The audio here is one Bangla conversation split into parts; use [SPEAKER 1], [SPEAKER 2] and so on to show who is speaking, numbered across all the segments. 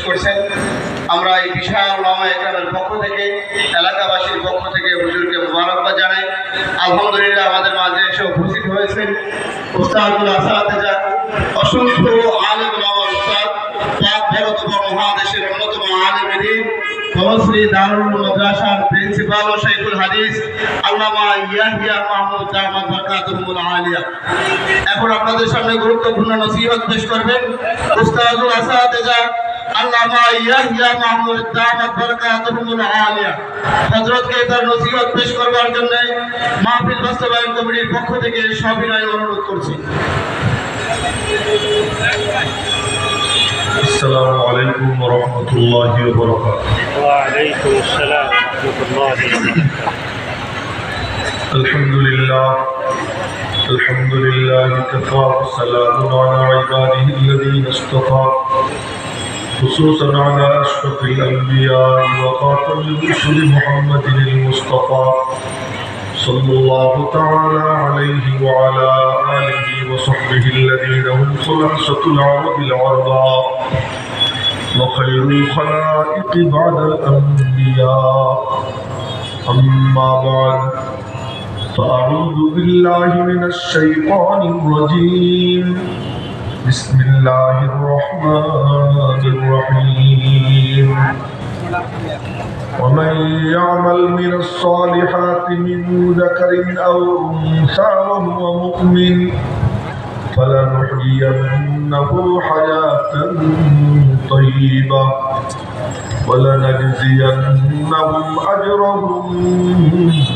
[SPEAKER 1] করছেন। আমরা এই বিশাল ওলামা একরামের পক্ষ থেকে, এলাকাবাসীর পক্ষ থেকে হুজুরকে মুবারকবাদ জানাই। আলহামদুলিল্লাহ আমাদের মাঝে এসে উপস্থিত হয়েছেন উস্তাদুল আসাতিজা, অসংখ্য আলেম ওলামা উস্তাদ, পাক ভারত মহাদেশের অন্যতম আলেম দ্বীন, বনশ্রী দারুল মাদ্রাসার প্রিন্সিপাল ও শাইখুল হাদিস আল্লামা ইয়াহিয়া মাহমুদ দামাত বরকাতুহুল আলিয়া। এখন আপনাদের সামনে গুরুত্বপূর্ণ নসিহত পেশ করবেন উস্তাদুল আসাতিজা আল্লামা ইয়াহিয়া মাহমুদ দামাত বরকাতুহুল আলিয়া। হযরতকে তার নসিহত পেশ করবার জন্য মাহফিল বাস্তবায়ন কমিটির পক্ষ থেকে সবিনয় অনুরোধ করছি।
[SPEAKER 2] السلام عليكم ورحمة الله وبركاته.
[SPEAKER 3] وعليكم السلام ورحمة الله وبركاته.
[SPEAKER 2] الحمد لله كفى وسلام على عباده الذين اصطفى خصوصا على أشرف الأنبياء وخاتم الرسل محمد المصطفى صلى الله تعالى عليه وعلى آله وصحبه الذين هم خلاصة العرب العرباء وخير الخلائق بعد الأنبياء. أما بعد فأعوذ بالله من الشيطان الرجيم. بسم الله الرحمن الرحيم. ومن يعمل من الصالحات من ذكر أو أنثى وهو مؤمن فلنحيينه حياة طيبة ولنجزينهم أجرهم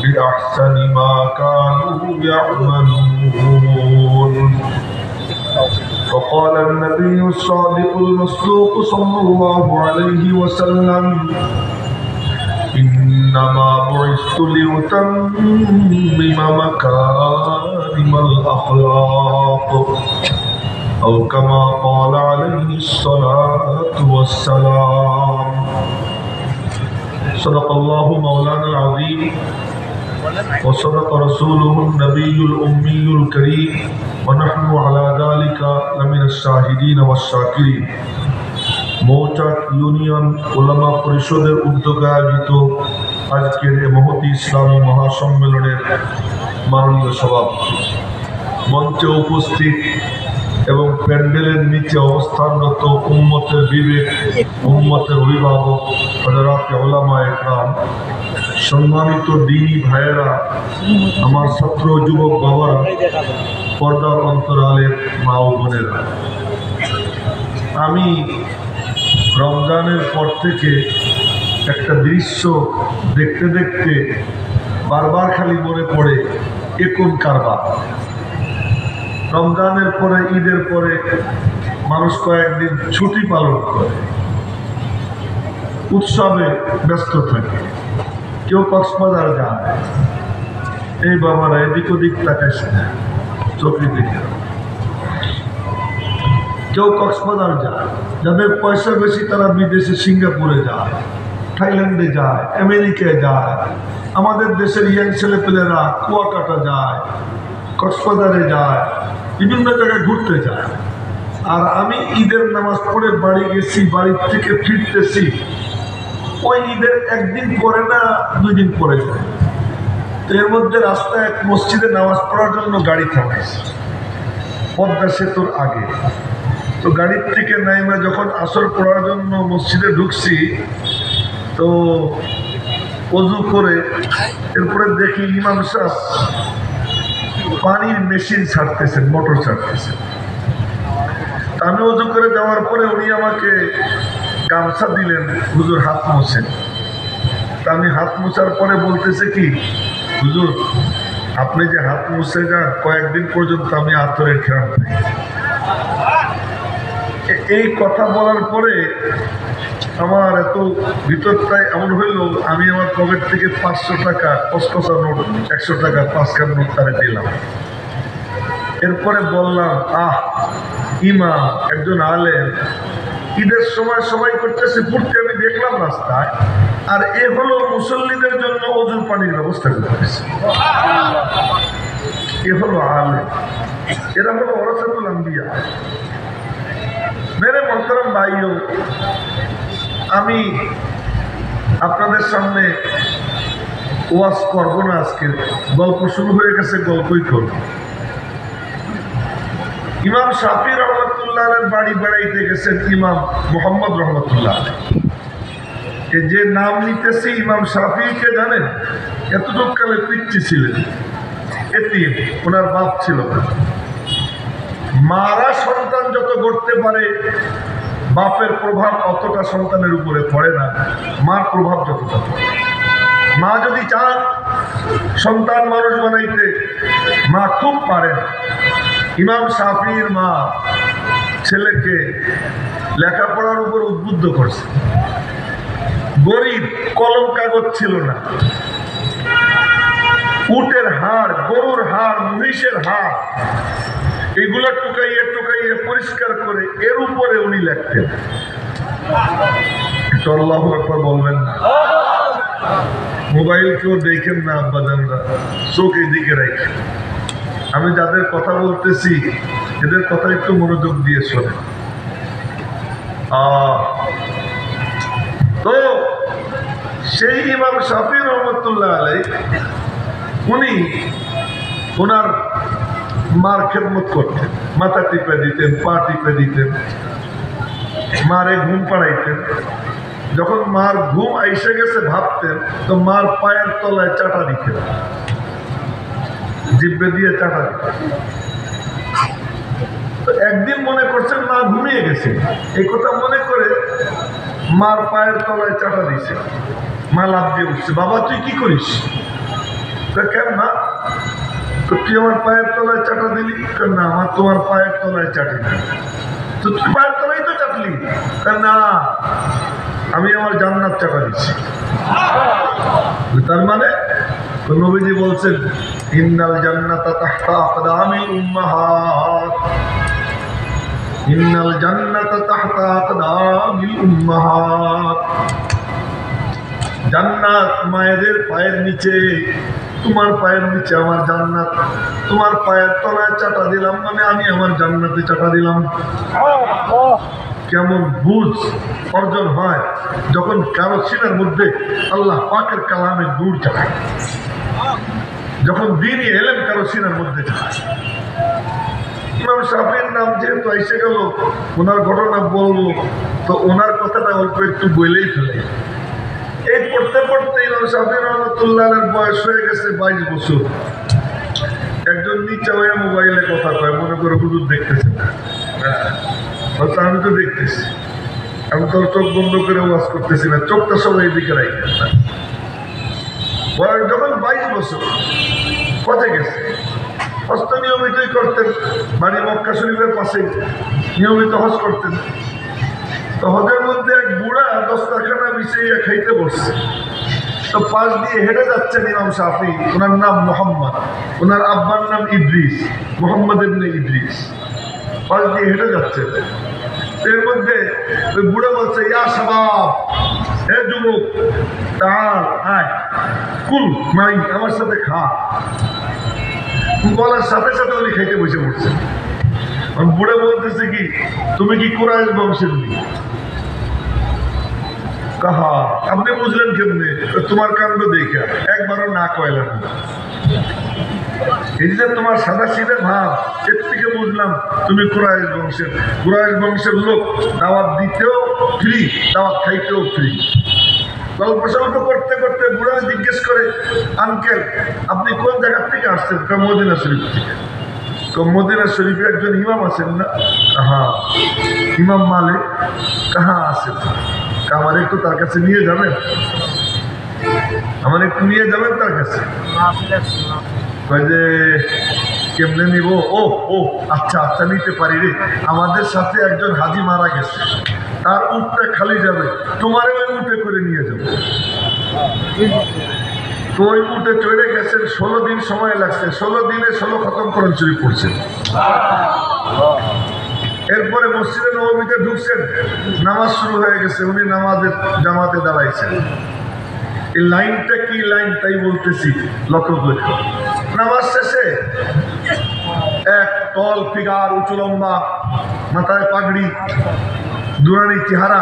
[SPEAKER 2] بأحسن ما كانوا يعملون. وقال النبي الصادق المصدوق صلى الله عليه وسلم إنما بعثت لأتمم مكارم الأخلاق أو كما قال عليه الصلاة والسلام. صدق الله مولانا العظيم وصدق رسوله النبي الأمي الكريم ونحن على ذلك لمن الشاهدين والشاكرين. মৌচাক ইউনিয়ন ওলামা পরিষদের উদ্যোগে আয়োজিত আজকের এই মহতি ইসলামী মহাসম্মেলনের মাননীয় সভাপতি, মঞ্চে উপস্থিত এবং প্যান্ডেলের নিচে অবস্থানরত উম্মতের বিবেক, উম্মতের অভিভাবক, হযরত ওলামা একরাম, সম্মানিত দ্বীনী ভাইয়েরা, আমার ছাত্র যুবক বাবারা, পর্দার অন্তরালের মা ও বোনেরা, আমি রমজানের পর থেকে একটা দৃশ্য দেখতে দেখতে বারবার খালি মনে পড়ে এ কোন কারবার। রমজানের পরে, ঈদের পরে মানুষ কয়েকদিন ছুটি পালন করে, উৎসবে ব্যস্ত থাকে, কেউ কক্সবাজার যায়, এই বাবারা এদিক ওদিক তাকাইছে না, চোখে দেখে, কেউ কক্সবাজার যায়, যাদের পয়সা বেশি তারা বিদেশে সিঙ্গাপুরে যায়, থাইল্যান্ডে যায়, আমেরিকায় যায়। আমাদের দেশের ইয়াং ছেলেপেলেরা কুয়াকাটা যায়, কক্সবাজারে যায়, বিভিন্ন জায়গায় ঘুরতে যায়। আর আমি ঈদের নামাজ পড়ে বাড়ি গেছি, বাড়ির থেকে ফিরতেছি, ওই ঈদের একদিন পরে না 2 দিন পরে যায়। তো এর মধ্যে রাস্তায় এক মসজিদে নামাজ পড়ার জন্য গাড়ি থামাইছে পদ্মা সেতুর আগে। তো গাড়ির থেকে নাইমা যখন আসর পড়ার জন্য মসজিদে ঢুকছি, তো ওযু করে এরপরে দেখি ইমাম সাহেব পানির মেশিন ছাড়তেছেন, মোটর ছাড়তেছেন। আমি ওযু করে যাওয়ার পরে উনি আমাকে গামছা দিলেন, হুজুর হাত মোছেন। তা আমি হাত মোছার পরে বলতেছে কি, হুজুর আপনি যে হাত মুছে যান, কয়েকদিন পর্যন্ত আমি আতরের ঘ্রাণ পাই। এই কথা বলার পরে আমার এত ভিতরটাই এমন হইল, আমি আমার পকেট থেকে 500 টাকা কসকসা নোট, 100 টাকা 5 খান নোট তারে দিলাম। এরপরে বললাম, ইমাম একজন আলেম, ঈদের সময় সবাই করতেছে ফুটতে, আমি দেখলাম রাস্তায়, আর এ হলো মুসল্লিদের জন্য ওযুর পানির ব্যবস্থা করতেছে। এ হলো আলেম, এরা হলো ওরাসাতুল আম্বিয়া। मेरे मोहतरम भाइयों, আমি আপনাদের সামনে ওয়াজ করব না, আজকে গল্প শুরু হয়ে গেছে, গল্পই করব। ইমাম শাফি রহমতুল্লাহ বাড়ি বেড়াইতে গেছেন ইমাম মোহাম্মদ রহমতুল্লাহ। যে নাম নিতেছি ইমাম শাফিকে জানেন? এতটুক কালে পিচ্ছি ছিলেন, এতিম, ওনার বাপ ছিল না। মারা সন্তান যত গড়তে পারে বাপের প্রভাব অতটা সন্তানের উপরে পড়ে না, মার প্রভাব যতটা পড়ে। মা যদি চান সন্তান মানুষ বানাইতে, মা খুব পারেন। ইমাম শাফির মা ছেলেকে লেখাপড়ার উপর উদ্বুদ্ধ করছে। গরিব, কলম কাগজ ছিল না, উটের হাড়, গরুর হাড়, মহিষের হাড়, এগুলো টুকাইয়ে টুকাইয়ে পরিষ্কার করে এর উপরে উনি লিখতেন। আল্লাহু আকবার বলবেন না। মোবাইল কেউ দেখেন না আব্বাজানরা, চোখ এদিকে রাখেন। আমি যাদের কথা বলতেছি এদের কথা একটু মনোযোগ দিয়ে শোনেন। তো সেই ইমাম শাফি রহমতুল্লাহ আলাইহি উনি ওনার মার খেদমত করতেন, মাথা টিপে দিতেন, পা টিপে দিতেন, মারে ঘুম পাড়াইতেন। যখন মার ঘুম আইসে গেছে ভাবতেন, তো মার পায়ের তলায় চাটা দিতেন, জিব্বে দিয়ে চাটা দিতেন। তো একদিন মনে করছেন মা ঘুমিয়ে গেছে, এই কথা মনে করে মার পায়ের তলায় চাটা দিছে। মা লাফ দিয়ে উঠছে, বাবা তুই কি করিস? কেন মা? তো তুই আমার পায়ের তলায় চাটা দিলি? না, আমার তোমার পায়ের তলায় চাটি না। তো তুই পায়ের তলায় তো চাটলি? না, আমি আমার জান্নাত চাটা দিচ্ছি। তার মানে নবীজি বলছেন ইন্নাল জান্নাতা তাহতা আকদামিল উম্মাহাত, ইন্নাল জান্নাতা তাহতা আকদামিল উম্মাহাত। জান্নাত মায়েদের পায়ের নিচে, তোমার পায়ের নিচে আমার জান্নাত। তোমার পায়ের তলায় চাটা দিলাম মানে আমি আমার জান্নাতে চাটা দিলাম। কেমন বুঝ অর্জন হয় যখন কারো সিনার মধ্যে আল্লাহ পাকের কালামের নূর চালায়, যখন দ্বীনি ইলম কারো সিনার মধ্যে চালায়। ইমাম শাফির নাম যেহেতু এসে গেল, ওনার ঘটনা বলবো, তো ওনার কথাটা অল্প একটু বলেই ফেলে। এই পড়তে পড়তে ইমাম শাফি রহমতুল্লাহের বয়স হয়ে গেছে 22 বছর। একজন নিচে হয়ে মোবাইলে কথা কয়, মনে করে হুজুর দেখতেছেন। আমি তো দেখতেছি, আমি তোর চোখ বন্ধ করে ওয়াজ করতেছি না, চোখটা সবাই এদিকে রাখতেন না। বয়স যখন 22 বছর পথে গেছে, হজ নিয়মিতই করতেন, বাড়ি মক্কা শরীফের পাশে নিয়মিত হজ করতেন। তো হজের মধ্যে এক বুড়া দস্তারখানা বিছিয়ে খাইতে বসছে। তো পাশ দিয়ে হেঁটে যাচ্ছেন ইমাম শাফি, ওনার নাম মোহাম্মদ, ওনার আব্বার নাম ইদ্রিস, মোহাম্মদ ইবনে ইদ্রিস। পাশ দিয়ে হেঁটে যাচ্ছে, এর মধ্যে ওই বুড়া বলছে ইয়া শাবাব, হে যুবক, তার আয় কুল মাই, আমার সাথে খা। বলার সাথে সাথে উনি খাইতে বসে পড়ছে। বুড়া বলতেছে কি, তুমি কি কুরাইশ বংশের নি? কাহা, আপনি বুঝলেন কেমনে? তোমার কাণ্ড দেখে একবারও না কয়লাম। এই যে তোমার সাদা সিধে ভাব, এর থেকে বুঝলাম তুমি কুরাইশ বংশের। কুরাইশ বংশের লোক দাওয়াত দিতেও ফ্রি, দাওয়াত খাইতেও ফ্রি। গল্প সল্প করতে করতে বুড়া জিজ্ঞেস করে, আঙ্কেল আপনি কোন জায়গা থেকে আসছেন? মদিনা শরীফ থেকে। মদিনা শরীফে একজন ইমাম আছেন না? হ্যাঁ, ইমাম মালিক। কাহা আছেন? আমার একটু তার কাছে নিয়ে যাবেন, আমার একটু নিয়ে যাবেন তার কাছে। যে কেমনে নিব? ও ও আচ্ছা আচ্ছা, নিতে পারি রে। আমাদের সাথে একজন হাজি মারা গেছে, তার উটটা খালি যাবে, তোমারে ওই উটে করে নিয়ে যাবো। তো ওই উটে চড়ে গেছেন, 16 দিন সময় লাগছে। 16 দিনে 16 খতম কোরআন শরীফ পড়ছেন। এরপরে মসজিদে নববীতে ঢুকছেন, নামাজ শুরু হয়ে গেছে, উনি নামাজের জামাতে দাঁড়াইছেন। এই লাইনটা কি লাইন তাই বলতেছি, লক্ষ্য করে। নামাজ শেষে এক টল ফিগার, উঁচু লম্বা, মাথায় পাগড়ি, দুরানি চেহারা,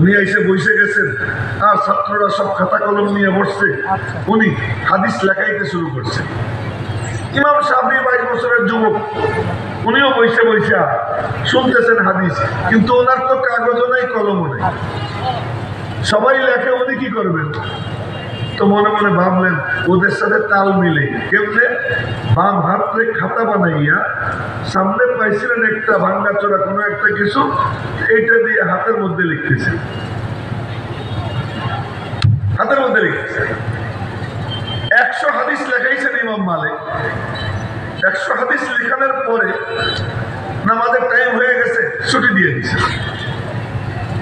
[SPEAKER 2] উনি এসে বসে গেছেন আর ছাত্ররা সব খাতা কলম নিয়ে বসছে, উনি হাদিস লেখাইতে শুরু করছেন। ইমাম শাফি 22 বছরের যুবক, উনিও বসে বসে শুনতেছেন হাদিস, কিন্তু ওনার তো কাগজও নেই কলমও নেই, সবাই লেখে, উনি কি করবেন? তো মনে মনে ভাবলেন ওদের সাথে তাল মিলে কেমনে বাম হাতে খাতা বানাইয়া সামনে পাইছিলেন একটা ভাঙ্গা চোরা কোনো একটা কিছু, এইটা দিয়ে হাতের মধ্যে লিখতেছে, হাতের মধ্যে লিখতেছে। 100 হাদিস লেখাইছেন ইমাম মালিক। 100 হাদিস লেখানোর পরে নামাজের টাইম হয়ে গেছে, ছুটি দিয়ে দিয়েছেন।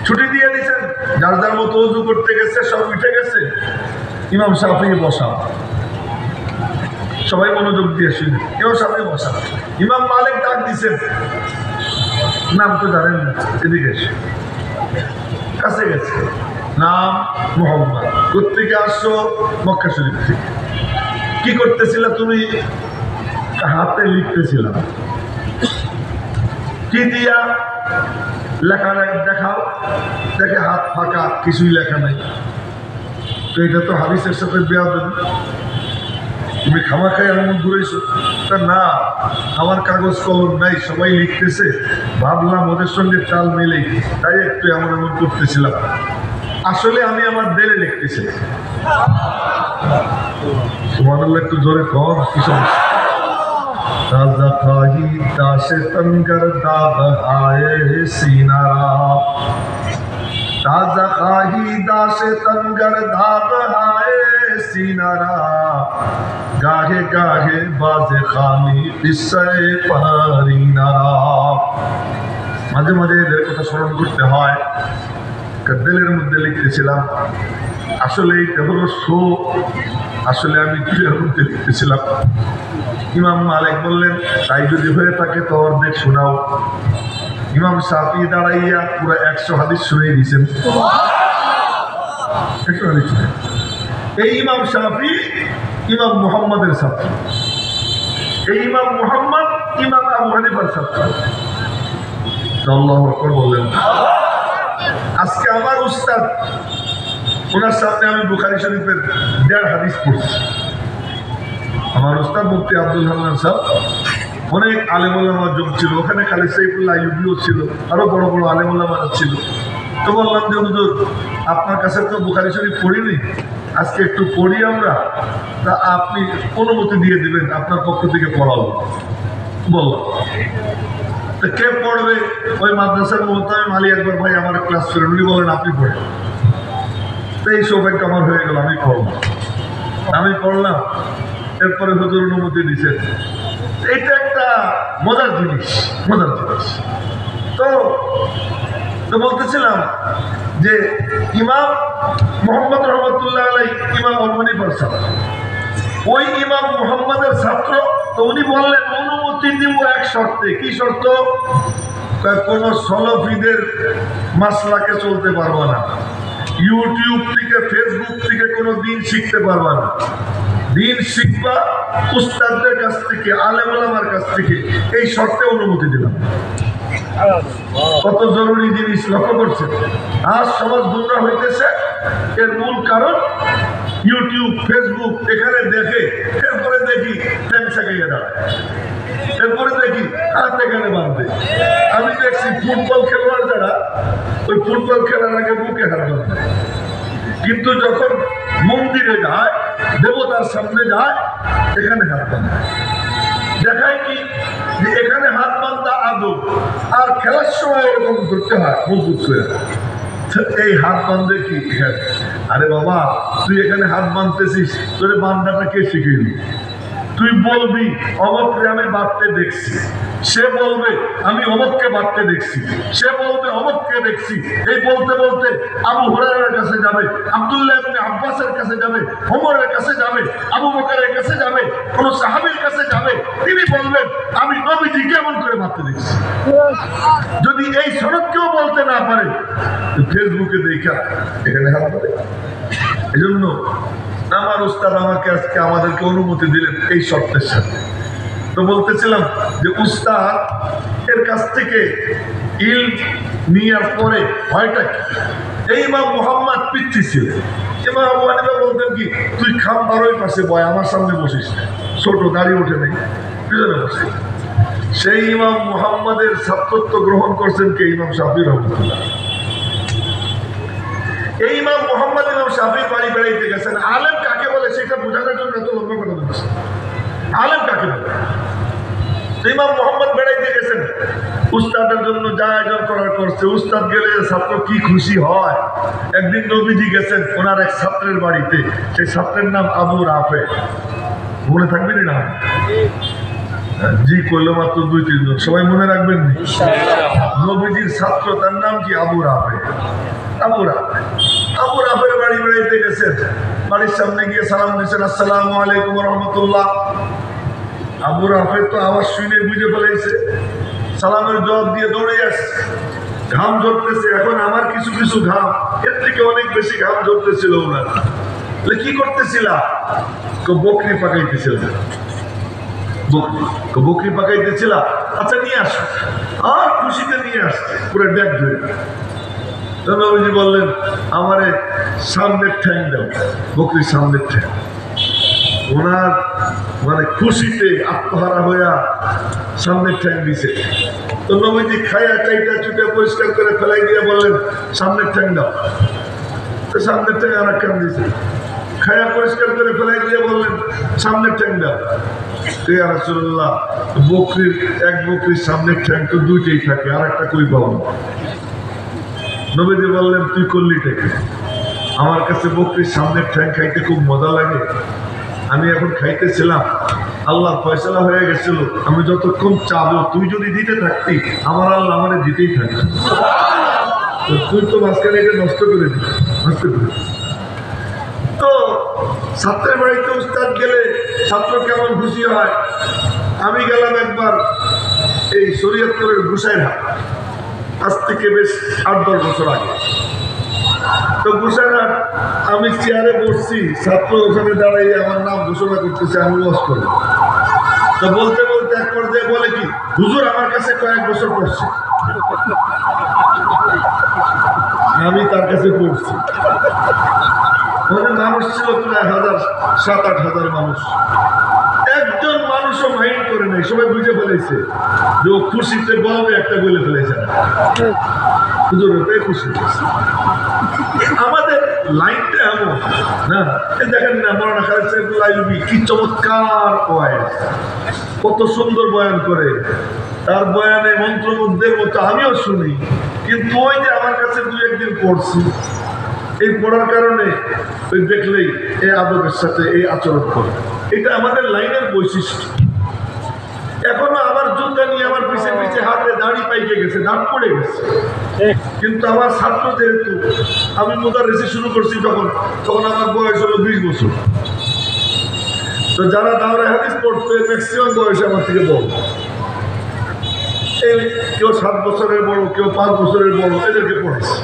[SPEAKER 2] ছুটি দিয়ে দিয়েছেন, যার যার মতো ওযু করতে গেছে, সব উঠে গেছে। ইমাম শাফি বসা, সবাই মনোযোগ দিয়ে শুনে। ইমাম শাফি বসা, ইমাম মালিক ডাক দিছেন, নাম তো জানেন না, এদিকে এসে কাছে গেছে, নাম মোহাম্মদ। কোত্থেকে আসছো? মক্কা শরীফ থেকে। কি করতেছিলা তুমি? হাতে লিখতেছিলাম। কি দিয়া? লেখা দেখাও। দেখে হাত ফাঁকা, কিছুই লেখা নাই। তো এটা তো হাদিসের সাথে বেয়াদবি, তুমি খামাখাই এমন ঘুরেছো। তা না, আমার কাগজ কলম নাই, সবাই লিখতেছে, ভাবলাম ওদের সঙ্গে চাল মিলেই, তাই একটু এমন এমন করতেছিলাম। আসলে আমি আমার দিলে লিখতেছি। সুবহানাল্লাহ, একটু জোরে কম। কি সমস্যা? ताज़ा खाही दाशे तंगर दाग आए सीनारा, ताज़ा खाही दाशे तंगर दाग आए सीनारा, गाहे गाहे बाजे खानी किस्से पारीनारा। মাঝে মাঝে এদের কথা স্মরণ করতে হয়। দিলের মধ্যে লিখতেছিলাম, আসলে এইটা হলো শো, আসলে আমি দিলের মধ্যে লিখতেছিলাম। ইমাম মালিক বললেন, তাই যদি হয়ে থাকে তো অর্ধেক শোনাও। ইমাম শাফি দাঁড়াইয়া পুরো 100 হাদিস শুনিয়ে দিয়েছেন। 100 হাদিস। এই ইমাম শাফি ইমাম মুহাম্মাদের ছাত্র, এই ইমাম মুহাম্মদ ইমাম আবু হানিফার ছাত্র। আল্লাহু আকবার বললেন। আজকে আমার উস্তাদ, ওনার সামনে আমি বুখারী শরীফের 1.5 হাদিস পড়ছি। আমার উস্তাদ মুফতি আব্দুল হান্নান সাহেব, অনেক আলেম ওলামা যোগ ছিল ওখানে, খালিদ সাইফুল্লাহ আইয়ুবীও ছিল, আরো বড় বড় আলেম ওলামারা ছিল। তো বললাম যে হুজুর, আপনার কাছে তো বুখারী শরীফ পড়িনি, আজকে একটু পড়ি আমরা, তা আপনি অনুমতি দিয়ে দিবেন, আপনার পক্ষ থেকে পড়াবো। বললাম, তা কে পড়বে? ওই মাদ্রাসার মোহতামিম আলী আকবর ভাই আমার ক্লাস করেন, উনি বলেন আপনি পড়েন। তো এই সৌভাগ্য আমার হয়ে গেল, আমি পড়লাম। আমি পড়লাম, এরপরে হুজুর অনুমতি দিচ্ছেন। এটা একটা মজার জিনিস, মজার জিনিস। তো বলতেছিলাম যে ইমাম মুহাম্মদ রহমতুল্লাহ আলাইহি ইমাম আবু হানিফার ছাত্র, ওই ইমাম মুহাম্মদের ছাত্র। তো উনি বললেন অনুমতি দিব এক শর্তে। কি শর্ত? কোন সলফিদের মাসলাকে চলতে পারবা না, ইউটিউব থেকে ফেসবুক থেকে কোনো দিন শিখতে পারবা না, দিন শিখবা উস্তাদদের কাছ থেকে, আলেম ওলামার কাছ থেকে। এই শর্তে অনুমতি দিলাম। কত জরুরি জিনিস লক্ষ্য করছেন। আজ সমাজ গুমরা হইতেছে, এর মূল কারণ ইউটিউব ফেসবুক। এখানে দেখে, এরপরে দেখি ট্যাংসাকাইয়া দাঁড়ায়, এরপরে দেখি হাত এখানে বাঁধবে। আমি দেখছি ফুটবল খেলোয়াড় যারা, ওই ফুটবল খেলার আগে বুকে হাত বাঁধবে, কিন্তু যখন মন্দিরে যায়, দেবতার সামনে যায়, এখানে হাত বাঁধে। দেখায় কি যে এখানে হাত বাঁধা আদব, আর খেলার সময় এরকম ধরতে হয় মজবুত করে। এই হাত বাঁধে কি? আরে বাবা, তুই এখানে হাত বাঁধতেছিস, তোর বান্ধাটা কে শিখিয়ে? তুই বলবি অমককে আমি বাঁধতে দেখছি, সে বলবে আমি অমককে বাঁধতে দেখছি, সে বলবে অমককে দেখছি। এই বলতে বলতে আবু হুরায়রার কাছে যাবে, আব্দুল্লাহ ইবনে আব্বাসের কাছে যাবে, ওমরের কাছে যাবে, আবু বকরের কাছে যাবে, কোন সাহাবীর কাছে যাবে। তিনি বলবেন আমি নবীজিকে এমন করে বাঁধতে দেখছি। যদি এই সনদকেও বলতে না পারে, ফেসবুকে দেখা এখানে হাত ধরে। এই জন্য আমার উস্তাদ আমাকে আজকে আমাদেরকে অনুমতি দিলেন এই শর্তের সাথে। তো বলতেছিলাম যে উস্তাদ এর কাছ থেকে ইল নেওয়ার পরে ভয়টা কি? এই ইমাম মুহাম্মদ পিচ্ছি ছিল। ইমাম আবু হানিফা বলতেন কি, তুই খাম্বারই পাশে বয়, আমার সামনে বসিস না, ছোট দাঁড়িয়ে ওঠে নেই, পিছনে বসে। সেই ইমাম মুহাম্মাদের ছাত্রত্ব গ্রহণ করছেন কে? ইমাম শাফি রহমতুল্লাহ। এই ইমাম মুহাম্মদ ইমাম শাফি বাড়ি বেড়াইতে গেছেন। আলেম কাকে বলে সেটা বোঝানোর জন্য এত লম্বা কথা বলছে। আলেম কাকে বলে? ইমাম মুহাম্মদ বেড়াইতে গেছেন, উস্তাদের জন্য যা আয়োজন করার করছে। উস্তাদ গেলে ছাত্র কি খুশি হয়। একদিন নবীজি গেছেন ওনার এক ছাত্রের বাড়িতে, সেই ছাত্রের নাম আবু রাফে। মনে থাকবে না? জি করলো মাত্র 2-3 জন, সবাই মনে রাখবেন নি? নবীজির ছাত্র, তার নাম কি? আবু রাফে। আবু রাফের বাড়ি বেড়াইতে গেছেন। বাড়ির সামনে গিয়ে সালাম দিয়েছেন, আসসালামু আলাইকুম রহমতুল্লাহ। আবু রাফের তো আওয়াজ শুনে বুঝে ফেলেছে, সালামের জবাব দিয়ে দৌড়ে আসছে। ঘাম ঝরতেছে, এখন আমার কিছু কিছু ঘাম এর থেকে অনেক বেশি ঘাম ঝরতেছিল ওনার। কি করতেছিল? বকরি পাকাইতেছিল। বকরি পাকাইতেছিল। আচ্ছা নিয়ে আস, আর খুশিতে নিয়ে আসছে পুরো ব্যাগ ধরে। নবীজি বললেন, আমারে সামনের ঠ্যাং দাও, বকরির সামনের ঠ্যাং। ওনার মানে খুশিতে আত্মহারা হইয়া সামনের ঠ্যাং দিছে। তো নবীজি খাইয়া চাইটা চুটে পরিষ্কার করে ফেলাই দিয়ে বললেন, সামনের ঠ্যাং দাও। তো সামনের ঠ্যাং আর একখান দিছে। খাইয়া পরিষ্কার করে ফেলাই দিয়ে বললেন, সামনের ঠ্যাং দাও। ইয়া রাসূলুল্লাহ, এক বকরির সামনের ঠ্যাং তো দুইটাই থাকে, আর একটা কই পাবো? নবীজি বললেন, তুই করলি থেকে, আমার কাছে বকরির সামনের ঠ্যাং খাইতে খুব মজা লাগে। আমি এখন খাইতেছিলাম, আল্লাহ ফয়সালা হয়ে গেছিল, আমি যতক্ষণ চাবো তুই যদি দিতে থাকতি, আমার আল্লাহ আমারে দিতেই থাকতো। তুই তো মাঝখানে এটা নষ্ট করে দিবি, নষ্ট করে। তো ছাত্রের বাড়িতে উস্তাদ গেলে ছাত্র কেমন খুশি হয়। আমি গেলাম একবার এই শরীয়তপুরের গুসাইরহাট, আজ থেকে বেশ 8-10 বছর আগে। তো গুসাইরহাট আমি চেয়ারে বসছি, ছাত্র ওখানে দাঁড়াই আমার নাম ঘোষণা করতেছে, আমি ওয়াজ করবো। তো বলতে বলতে এক পর্যায়ে বলে কি, হুজুর আমার কাছে কয়েক বছর পড়ছে। আমি তার কাছে পড়ছি। মানুষ ছিল প্রায় 7-8 হাজার মানুষ। একজন মানুষও মাইন্ড করে নাই, সবাই বুঝে ফেলেছে যে ও খুশিতে বলবে একটা বলে ফেলেছে। হুজুর ওটাই খুশি। আমাদের লাইনটা এমন না, দেখেন না মৌলানা খালেদ সাইফুল্লাহ আইয়ুবী কি চমৎকার ওয়াজ, কত সুন্দর বয়ান করে। তার বয়ানে মন্ত্রমুগ্ধের মতো আমিও শুনি, কিন্তু ওই যে আমার কাছে 2-1 দিন পড়ছি, এই পড়ার কারণে ওই দেখলেই এই আদবের সাথে এই আচরণ করে। এটা আমাদের লাইনের বৈশিষ্ট্য। এখনো আমার জুতা নিয়ে আমার পিছে পিছে হাতে দাড়ি পাইকে গেছে, দাঁত পড়ে গেছে, কিন্তু আমার ছাত্র যেহেতু, আমি মুদাররিসি শুরু করছি তখন আমার বয়স হলো 20 বছর। তো যারা দাওরা হাদিস পড়তে ম্যাক্সিমাম বয়স আমার থেকে বড়, এই কেউ 7 বছরের বড়, কেউ 5 বছরের বড়, এদেরকে পড়েছে।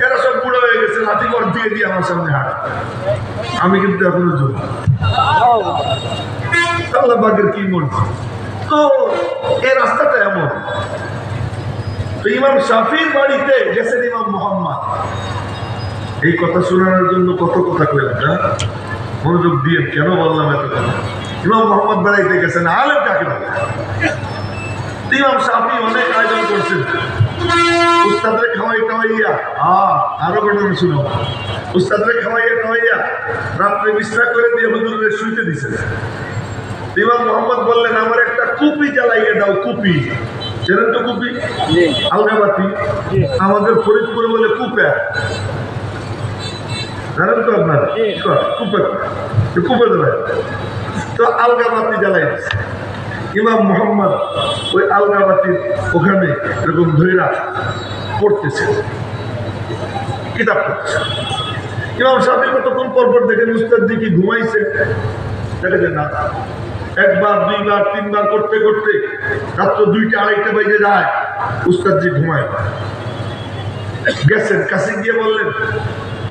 [SPEAKER 2] এরা সব বুড়ো হয়ে গেছে, লাঠি কর দিয়ে দিয়ে আমার সামনে হাঁট। আমি কিন্তু এখনো জোর আল্লাহ বাগের কি বলছি। তো এই রাস্তাটা এমন। তো ইমাম শাফির বাড়িতে গেছেন ইমাম মুহাম্মদ। এই কথা শোনানোর জন্য কত কথা কইলাম না, মনোযোগ দিয়ে কেন বললাম এত কথা। ইমাম মুহাম্মদ বেড়াইতে গেছেন, আলেম কাকে বলে? ইমাম শাফি অনেক আয়োজন করছেন, উস্তাদরে খাওয়াইয়া আরো ঘটনা শুনো। উস্তাদরে খাওয়াইয়া রাত্রে বিশ্রাম করে দিয়ে হুজুরের শুইতে দিছেন। ইমাম মুহাম্মদ বললেন, আমার একটা কুপি জ্বালাইয়ে দাও। কুপি জানেন তো? কুপি আলগাবাতি, আমাদের ফরিদপুরে বলে কুপে, জানেন তো আপনারা? কুপে কুপে দেবে। তো আলগাবাতি জ্বালাই দিচ্ছে। ইমাম মুহাম্মদ ওই আলগাবাতির ওখানে এরকম ধৈরা পড়তেছে, কিতাব পড়তেছে। ইমাম শাফি কতক্ষণ পরপর দেখেন উস্তাদ কি ঘুমাইছে, দেখেছেন না? 1 বার 2 বার 3 বার করতে করতে রাত্র 2টা-2:30 বেজে যায়, উস্তাদজি ঘুমায়। গেছেন, কাছে গিয়ে বললেন,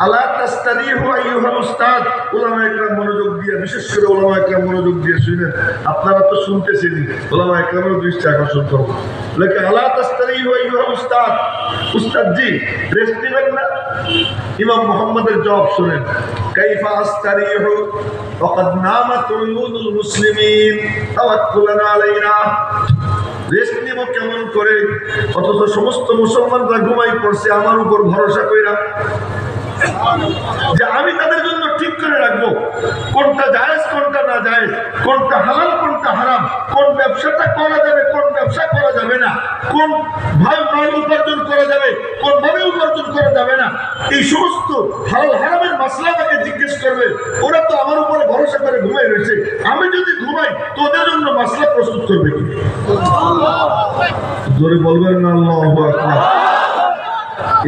[SPEAKER 2] আলা তাস্তারিহু আইয়ুহাল উস্তাদ। উলামায়ে কেরাম মনোযোগ দিয়ে, বিশেষ করে উলামায়ে কেরাম মনোযোগ দিয়ে শুনেন, আপনারা তো শুনতেছেনই, উলামায়ে কেরামের দৃষ্টি আকর্ষণ করব। লেখে আলা তাস্তারিহু উস্তাদ, উস্তাদ জি রেস্ট নেবেন না? ইমাম মুহাম্মদের জবাব শুনেন, কাইফা আস্তারিহু ওয়াকাদ নামাত উয়ুনুল মুসলিমিন তাওয়াক্কুলান আলাইনা। রেস্ট নিব কেমন করে, অথচ সমস্ত মুসলমানরা ঘুমাই পড়ছে আমার উপর ভরসা কইরা, যে আমি তাদের জন্য ঠিক করে রাখবো কোনটা জায়েজ কোনটা না জায়েজ, কোনটা হালাল কোনটা হারাম, কোন ব্যবসাটা করা যাবে কোন ব্যবসা করা যাবে না, কোন ভাই মাল উপার্জন করা যাবে কোন ভাবে উপার্জন করা যাবে না, এই সমস্ত হালাল হারামের মাসলা আমাকে জিজ্ঞেস করবে। ওরা তো আমার উপরে ভরসা করে ঘুমাই রয়েছে, আমি যদি ঘুমাই তো ওদের জন্য মাসলা প্রস্তুত করবে কি? জোরে বলবেন না আল্লাহু আকবার।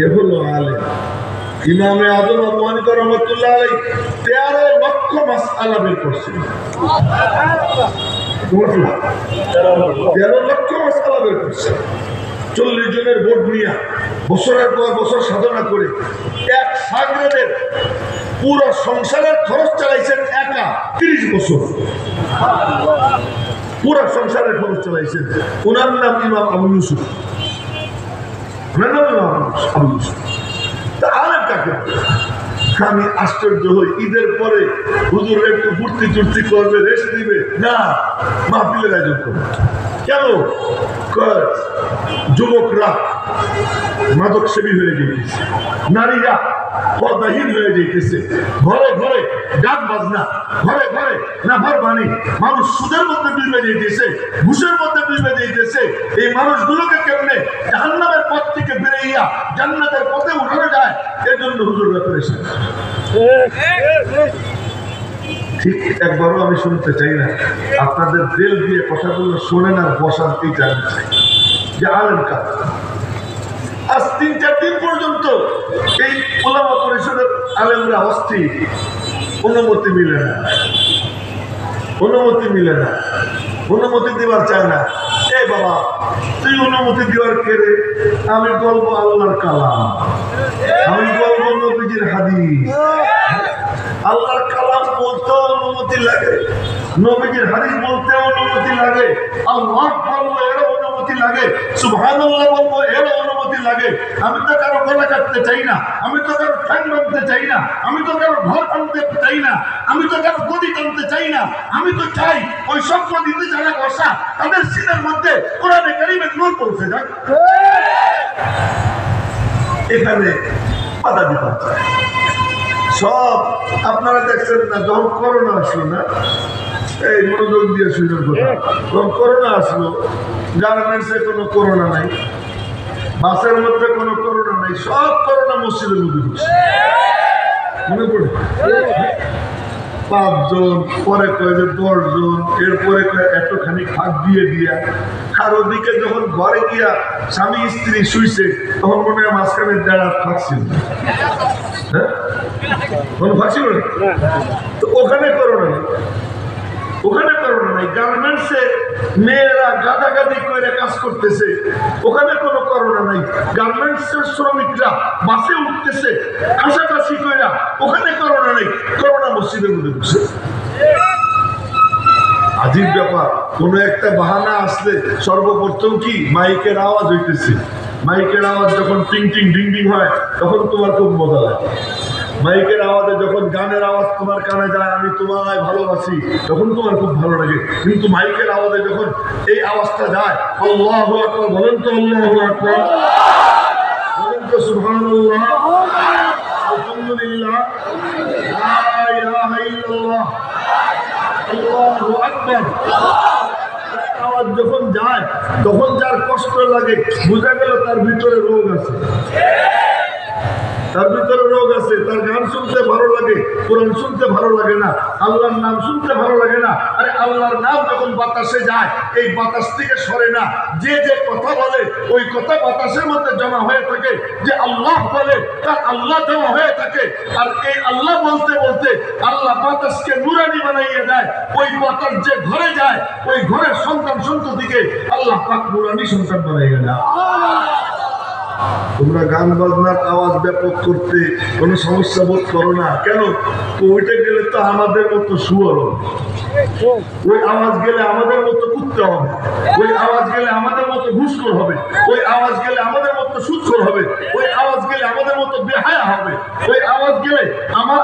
[SPEAKER 2] এ হলো আলেম। ইমামে আজম আবু হানিফা রাহমাতুল্লাহ আলাইহি 13 লক্ষ মাসআলা বের করছেন। 13 লক্ষ মাসআলা বের করছেন। 40 জনের বোর্ড নিয়ে বছরের পর বছর সাধনা করে এক সাগরেদের পুরো সংসারের খরচ চালাইছেন একা 30 বছর। পুরো সংসারের খরচ চালাইছেন। ওনার নাম ইমাম আবু ইউসুফ। ওনার নাম ইমাম আবু ইউসুফ। আমি আশ্চর্য হই, ঈদের পরে হুজুর একটু ফুর্তি টুর্তি করবে, রেস্ট দিবে না, মাহফিলের আয়োজন করবে। কেন? যুবকরা মাদক সেবী হয়ে যেতেছে, নারীরা পর্দাহীন হয়ে যেতেছে, ঘরে ঘরে গান বাজনা, ঘরে ঘরে নাফরমানি, মানুষ সুদের মধ্যে ডুবে যেতেছে, ঘুষের মধ্যে ডুবে যেতেছে। এই মানুষগুলোকে কেমনে জাহান্নামের পথ থেকে বেরিয়ে জান্নাতের পথে উঠানো যায়, এর জন্য হুজুররা পেরেছেন। ঠিক একবারও আমি শুনতে চাই না, আপনাদের দিল দিয়ে কথাগুলো শোনেন আর বসার এই জানতে চাই যে আলেম কাজ। আজ 3-4 দিন পর্যন্ত এই ওলামা পরিষদের আলেমরা অস্থির, অনুমতি মিলে না, অনুমতি মিলে না, অনুমতি দেওয়ার চায় না। এই বাবা তুই অনুমতি দেওয়ার কেড়ে, আমি বলবো আল্লাহর কালাম, আমি বলবো নবীজির হাদিস। আল্লাহর কালাম বলতেও অনুমতি লাগে, নবীজির হাদিস বলতেও অনুমতি লাগে, আল্লাহ বলবো এরও অনুমতি লাগে, সুবহানাল্লাহ বলবো এরও অনুমতি লাগে। আমি তো কারো গলা কাটতে চাই না, আমি তো কারো ঠ্যাং ভাঙতে চাই না, আমি তো কারো ঘর ভাঙতে চাই না, আমি তো কারো গদি টানতে চাই না। আমি তো চাই ওই সব গদিতে যারা বসা তাদের সিনার মধ্যে কোরআনে কারিমের নূর পৌঁছে যাক। এখানে বাধা দিতে চায় সব। আপনারা দেখছেন না, যখন করোনা আসলো না, এই মনোযোগ দিয়ে শুনে কথা, যখন করোনা আসলো গার্মেন্টসে কোনো করোনা নাই, বাসের মধ্যে কোনো করোনা নাই, সব করোনা মসজিদের মধ্যে ঢুকছে। মনে পড়ে 5 জন, পরে কয়ে যে 10 জন, এরপরে একটুখানি ফাঁক দিয়ে দিয়া, আর ওদিকে যখন ঘরে গিয়া স্বামী স্ত্রী শুইছে তখন মনে হয় মাঝখানে দেড়া ফাঁকছিল। হ্যাঁ, কোনো ফাঁকছিল না তো ওখানে করোনা নেই, ওখানে করোনা নাই। গার্মেন্টসে মেয়েরা গাদাগাদি করে কাজ করতেছে, ওখানে কোনো করোনা নাই। গার্মেন্টসের শ্রমিকরা বাসে উঠতেছে কাছাকাছি করে, ওখানে করোনা নেই। করোনা মসজিদের মধ্যে বসে। আজীব ব্যাপার, কোন একটা বাহানা আসলে সর্বপ্রথম কি মাইকের আওয়াজ হইতেছে। মাইকের আওয়াজ যখন টিং টিং ডিং ডিং হয় তখন তোমার খুব মজা লাগে। মাইকের আওয়াজে যখন গানের আওয়াজ তোমার কানে যায়, আমি তোমায় ভালোবাসি, তখন তোমার খুব ভালো লাগে। কিন্তু মাইকের আওয়াজে যখন এই আওয়াজটা যায়, আল্লাহু আকবার বলেন তো, আল্লাহু আকবার বলেন তো, সুবহানাল্লাহ, আলহামদুলিল্লাহ, লা ইলাহা ইল্লাল্লাহ, আল্লাহু আকবার, আওয়াজ যখন যায় তখন যার কষ্ট লাগে বোঝা গেল তার ভিতরে রোগ আছে, তার ভিতরে রোগ আছে। তার গান শুনতে ভালো লাগে, কোরআন শুনতে ভালো লাগে না, আল্লাহর নাম শুনতে ভালো লাগে না। আরে আল্লাহর নাম যখন বাতাসে যায়, এই বাতাস থেকে সরে না। যে যে কথা বলে ওই কথা বাতাসের মধ্যে জমা হয়ে থাকে। যে আল্লাহ বলে তার আল্লাহ জমা হয়ে থাকে। আর এই আল্লাহ বলতে বলতে আল্লাহ বাতাসকে নুরানি বানাইয়ে দেয়। ওই বাতাস যে ঘরে যায়, ওই ঘরের সন্তান সন্ততিকে আল্লাহ পাক নুরানি সন্তান বানাইয়ে দেয়। তোমরা গান বাজনার আওয়াজ ব্যাপক করতে কোনো সমস্যা বোধ করো না কেন? ওইটা গেলে তো আমাদের মতো শুয়োর হবে, ওই আওয়াজ গেলে আমাদের মতো কুত্তে হবে, ওই আওয়াজ গেলে আমাদের মতো ঘুষখোর হবে, ওই আওয়াজ গেলে আমাদের মতো সুদখোর হবে, ওই আওয়াজ গেলে আমাদের মতো বেহায়া হবে, ওই আওয়াজ গেলে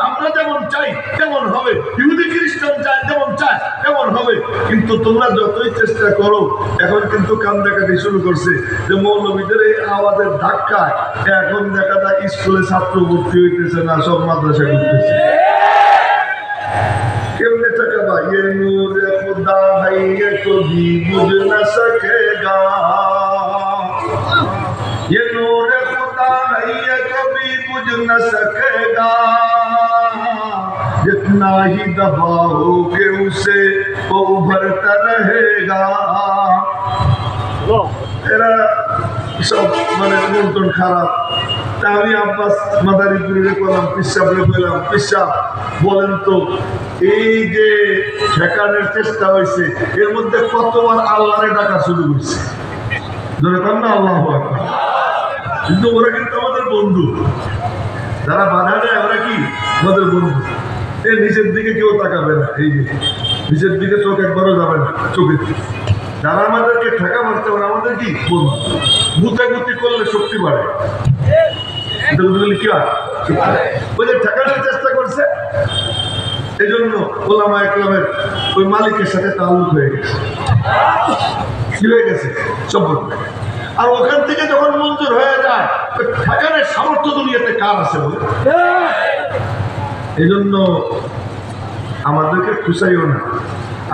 [SPEAKER 2] আমরা যেমন চাই তেমন হবে, ইহুদি খ্রিস্টান চায় যেমন চায় তেমন হবে। কিন্তু তোমরা যতই চেষ্টা করো, এখন কিন্তু কান দেখাতে শুরু করছে যে মৌলবীদের এই আওয়াজের ধাক্কায় এখন দেখা যায় স্কুলে ছাত্র ভর্তি হইতেছে না, সব মাদ্রাসা করতেছে। কেমনে টাকা বা ये नूर खुदा है ये कभी बुझ न सकेगा, ये नूर खुदा है ये कभी बुझ न सकेगा, जितना ही दबाओगे उसे वो उभरता रहेगा। এরা সব মানে মন খারাপ। তা আমি আব্বাস মাদারীপুরে করলাম, পিসাবরে পেলাম, পিসাব বলেন তো এই যে ঠেকানোর চেষ্টা হয়েছে এর মধ্যে কতবার আল্লাহরে ডাকা শুরু করছে? ধরে পান না আল্লাহ আকবার। কিন্তু ওরা কিন্তু আমাদের বন্ধু, যারা বাধা দেয় ওরা কি আমাদের বন্ধু। এই নিচের দিকে কেউ তাকাবে না, এই যে নিচের দিকে চোখ একবারও যাবে না চোখের দিকে। যারা আমাদেরকে ঠেকা মারছে ওরা আমাদের কি বন্ধু। গুতাগুতি করলে শক্তি বাড়ে, কি হয় ওই যে ঠেকানোর চেষ্টা করছে। এই জন্য ওলামা একরামের ওই মালিকের সাথে তাল্লুক হয়ে গেছে, কি হয়ে গেছে সম্পর্ক। আর ওখান থেকে যখন মঞ্জুর হয়ে যায় ঠেকানোর সামর্থ্য দুনিয়াতে কার আছে বলে। এই জন্য আমাদেরকে খুশাইও না,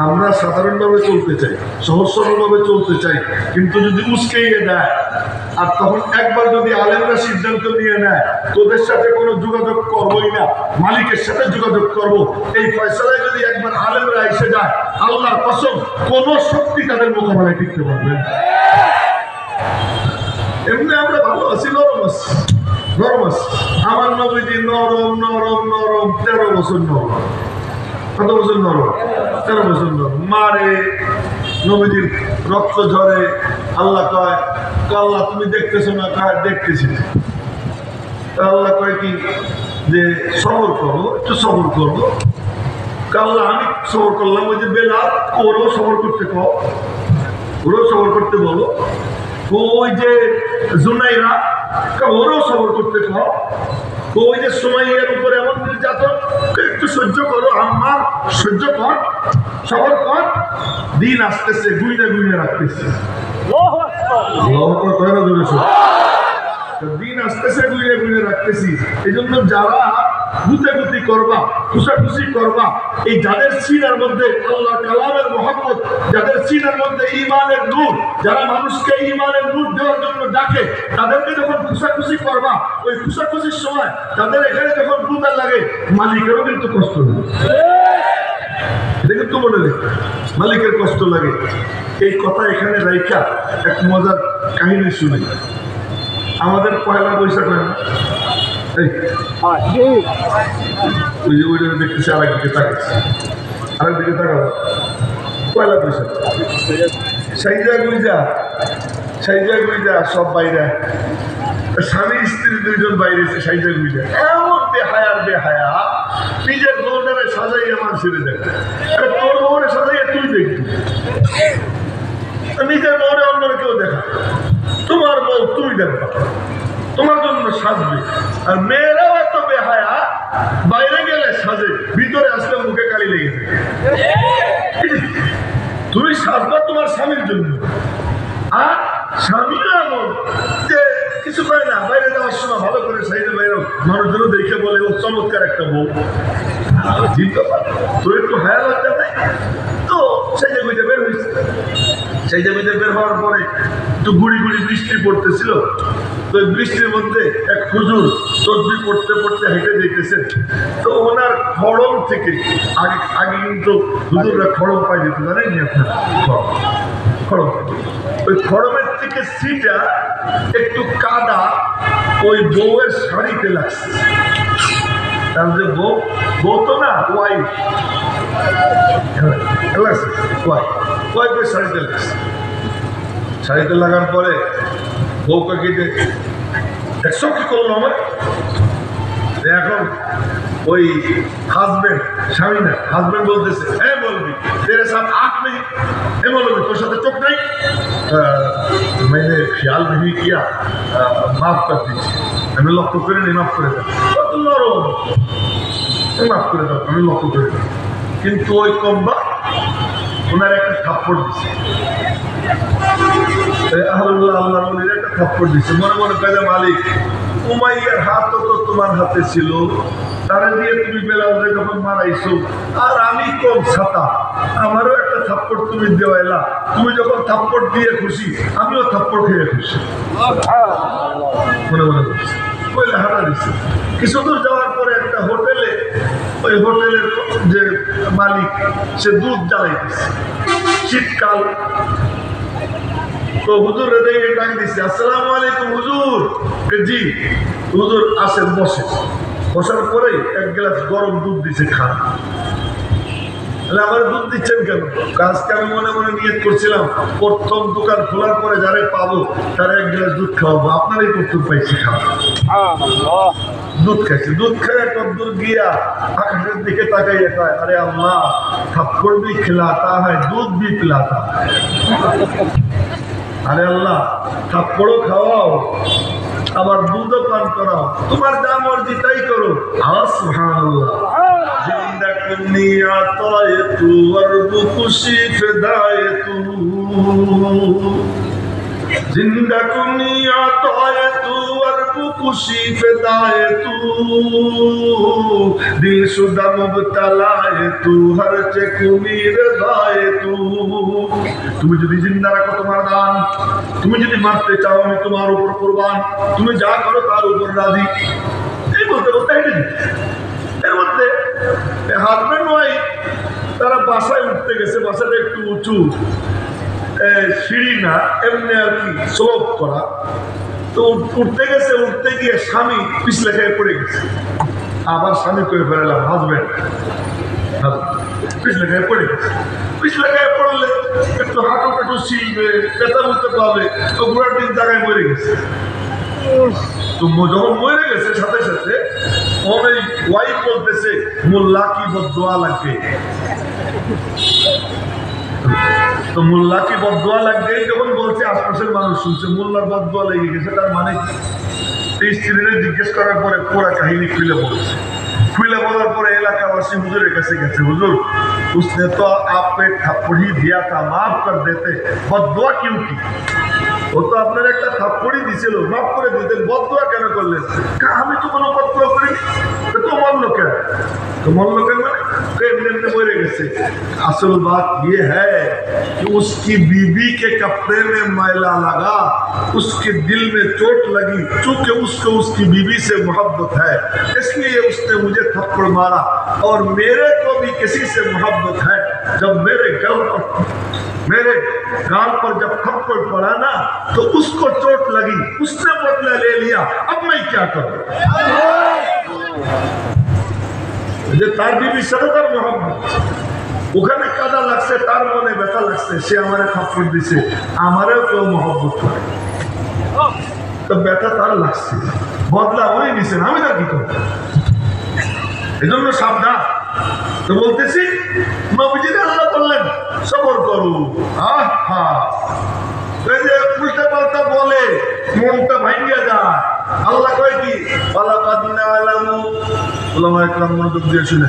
[SPEAKER 2] আমরা সাধারণভাবে চলতে চাই, সহজ সরলভাবে চলতে চাই। কিন্তু যদি উস্কেইয়ে দেয় আর তখন একবার যদি আলেমরা সিদ্ধান্ত নিয়ে নেয় তোদের সাথে কোনো যোগাযোগ করবোই না, মালিকের সাথে যোগাযোগ করব, এই ফয়সালায় যদি একবার আলেমরা এসে যায় আল্লাহর কসম কোনো শক্তি তাদের মোকাবেলায় টিকতে পারবে না। এমনি আমরা ভালো আছি, নরম আছি, নরম আছি। আমার নবীজি নরম নরম নরম 13 বছর নরম। কত বছর নরম? 13 বছর নরম। মারে নবীজির রক্ত ঝরে। আল্লাহ কয় আল্লাহ তুমি দেখতেছো না? কয় দেখতেছি। আল্লাহ কয় কি যে সবর করবো, একটু সবর করবো। আল্লাহ আমি সবর করলাম। ওই যে বেলাল ওরাও সবর করতে কও, ওরাও সবর করতে বলো। ওই যে জুনাইরা ওরাও সবর করতে কও। ওই যে সুমাইয়ার উপরে এমন নির্যাতন, একটু সহ্য করো, আমার সহ্য কর, সবর কর। দিন আসতেছে, গুইনে গুইনে রাখতেছে। দিন আসতেছে, গুইনে গুইনে রাখতেছি। এই জন্য যারা গুতাগুতি করবা, খুশাখুশি করবা, এই যাদের সিনার মধ্যে আল্লাহ কালামের মহব্বত, যাদের সিনার মধ্যে ঈমানের নূর, যারা মানুষকে ঈমানের নূর দেওয়ার জন্য ডাকে, তাদেরকে যখন খুশাখুশি করবা, ওই খুশাখুশির সময় তাদের এখানে যখন গুতা লাগে মালিকেরও কিন্তু কষ্ট লাগে। এটা কিন্তু মনে রেখে মালিকের কষ্ট লাগে। এই কথা এখানে রাইখা এক মজার কাহিনী শুনি। আমাদের পয়লা বৈশাখ হয় না, ওই যে ওইটা দেখতেছি আরেকদিকে তাকাচ্ছে, আরেকদিকে তাকাবো। পয়লা বৈশাখ সাইজা গুইজা সব বাইরে, স্বামী স্ত্রী দুইজন বাইরে এসে সাইজা গুইজা এমন বেহায়া নিজের বউটারে সাজাই আমার ছেড়ে দেখ। তোর বউরে সাজাইয়া তুই দেখবি, নিজের বউরে অন্য কেউ দেখা, তোমার বউ তুমি দেখবা, তোমার জন্য সাজবে। আর মেয়েরাও এত বেহায়া, বাইরে গেলে সাজে, ভিতরে আসলে মুখে কালি লেগে যায়। তুমি সাজবা তোমার স্বামীর জন্য, আর স্বামীও এমন যে কিছু করে না, বাইরে যাওয়ার সময় ভালো করে সাইজে বাইরে মানুষজনও দেখে বলে ও চমৎকার একটা বউ। তোর একটু হায়া লাগতে নাই তো সাইজে গুইজে বের হয়েছে। সাইজে গুইজে বের হওয়ার পরে একটু গুড়ি গুড়ি বৃষ্টি পড়তেছিল। তো বৃষ্টির মধ্যে এক হুজুর তসবি পড়তে পড়তে হেঁটে যেতেছেন। তো ওনার খড়ম থেকে আগে কিন্তু হুজুররা খড়ম পাই যেত, জানেন আপনার খড়ম, ওই খড়মের থেকে সিটা একটু কাদা ওই বউয়ের শাড়িতে লাগছে। তাহলে বউ তো না ওয়াইফ শাড়িতে লাগছে। শাড়িতে লাগার পরে বউকে কেটে দেখছো কি করলো আমার? এখন ওই হাজবেন্ড, স্বামী না, হাজবেন্ড বলতেছে, হ্যাঁ বলবি তেরে সাথ আঁখ নেই, হ্যাঁ বলবি তোর সাথে চোখ নেই, मैंने ख्याल नहीं किया, माफ कर दीजिए, আমি লক্ষ্য করে নি, মাফ করে দাও। কত নরম, মাফ করে দাও, আমি লক্ষ্য করে দাও। কিন্তু ওই কম্বা ওনার একটা থাপ্পড় দিছে, আল্লাহ আল্লাহ নবীর একটা থাপ্পড় দিছে। মনে মনে কাজে মালিক, উমাইয়ার হাত তো তোমার হাতে ছিল, তারা দিয়ে তুমি বেলালকে যখন মারাইছো, আর আমি কম ছাতা, আমারও একটা থাপ্পড় তুমি দেওয়াইলা, তুমি যখন থাপ্পড় দিয়ে খুশি, আমিও থাপ্পড় খেয়ে খুশি। মনে মনে করছি, বলে হাঁটা দিচ্ছে। কিছু দূর যাওয়ার পরে একটা হোটেলে, ওই হোটেলের যে মালিক সে দুধ জ্বালাইতেছে, শীতকাল। তো হুজুর হৃদয়ে ডাক দিচ্ছে, আসসালামু আলাইকুম হুজুর। জি হুজুর, আসেন বসে। বসার পরেই এক গ্লাস গরম দুধ দিছে, খান। তাহলে আমার দুধ দিচ্ছেন কেন? আজকে আমি মনে মনে নিয়ত করছিলাম, প্রথম দোকান খোলার পরে যারে পাবো তারা এক গ্লাস দুধ খাওয়াবো, আপনারই প্রথম পাইছি খাওয়া। দুধ খাইছে, দুধ খেয়ে কদ্দূর গিয়া আকাশের দিকে তাকাইয়া কয়, আরে আল্লাহ, থাপ্পড় भी खिलाता है, दूध भी पिलाता है। আরে আল্লাহ, থাপ্পড়ও খাওয়াও, আবার দুধও পান করাও, তোমার যা মর্জি তাই করো। সুবহানাল্লাহ। জিন্দা কুন্নি আতায়ে তু ওয়ারব খুশি ফিদায়ে তু, জিন্দা কুন্নি আতায়ে তু ওয়ারব খুশি ফিদায়ে তু, দিল শুদা মুবতালায়ে তু, হর চে কুনি রিদায়ে তু। তুমি যদি জিন্দা রাখো তোমার দান, তুমি যদি মারতে চাও আমি তোমার উপর কুরবান, তুমি যা করো তার উপর রাজি। এই বলতে বলতে হেঁটে দিচ্ছে। এর মধ্যে হাজব্যান্ড ওয়াইফ তারা বাসায় উঠতে গেছে, বাসাটা একটু উঁচু, সিঁড়ি না, এমনি আর কি স্লোপ করা। তো উঠতে গেছে, উঠতে গিয়ে স্বামী পিছলে খেয়ে পড়ে গেছে। আবার স্বামী করে ফেরালাম, হাজব্যান্ড পিছলে খেয়ে পড়ে গেছে। পিছলে খেয়ে পড়লে একটু হাঁটু টাটু ছিলবে, ব্যথা বুঝতে পাবে, তো ঘোড়ার দিন জায়গায় মরে গেছে। তো যখন মরে গেছে সাথে সাথে ওই ওয়াইফ বলতেছে, মোল্লা কি বদদোয়া লাগবে। তো মোল্লা কি বদদোয়া লাগবে যখন বলছে, আশপাশের মানুষ শুনছে মোল্লার বদদোয়া লেগে গেছে, তার মানে স্ত্রীরা জিজ্ঞেস করার পরে পুরা কাহিনী খুলে বলছে। খুলে বলার পরে এলাকাবাসী হুজুরের কাছে গেছে, হুজুর उसने तो आप पे थप्पड़ ही दिया था, माफ कर देते, बददुआ क्यों की? ও তো আপনার একটা থাপ্পড়ই দিছিল, মাফ করে দিতেন, বদদুয়া কেন করলেন? আমি তো কোনো বদদুয়া করিনি। তো মরল কেন? তো মরল কেন মানে এমনি মরে গেছে। असल बात ये है कि उसकी बीवी के कपड़े में मैला लगा, उसके दिल में चोट लगी, चूंकि उसको उसकी बीवी से मोहब्बत है इसलिए उसने मुझे थप्पड़ मारा, और मेरे को भी किसी से मोहब्बत है। जब मेरे गाल पर जब थप्पड़ पड़ा ना तो उसको चोट लगी, उसने बदला ले लिया, अब मैं क्या करूं? যে তার বিবির সাথে তার মোহাম্মত, ওখানে কাদা লাগছে, তার মনে ব্যথা লাগছে, সে আমারে থাপ্পড় দিছে, আমারও কেউ মোহাম্মত করে, তো ব্যথা তার লাগছে, বদলা উনি নিছেন, আমি তার কি করব? এই জন্য সাবধান। তো বলতেছি, নবীজি আল্লাহ বললেন সবর করো। এই যে উল্টা পাল্টা বলে মনটা ভাঙিয়া যায়। আল্লাহ কয় কি, ওয়ালাকাদ না'লামু, উলামা ইকরাম মনোযোগ দিয়ে শুনে,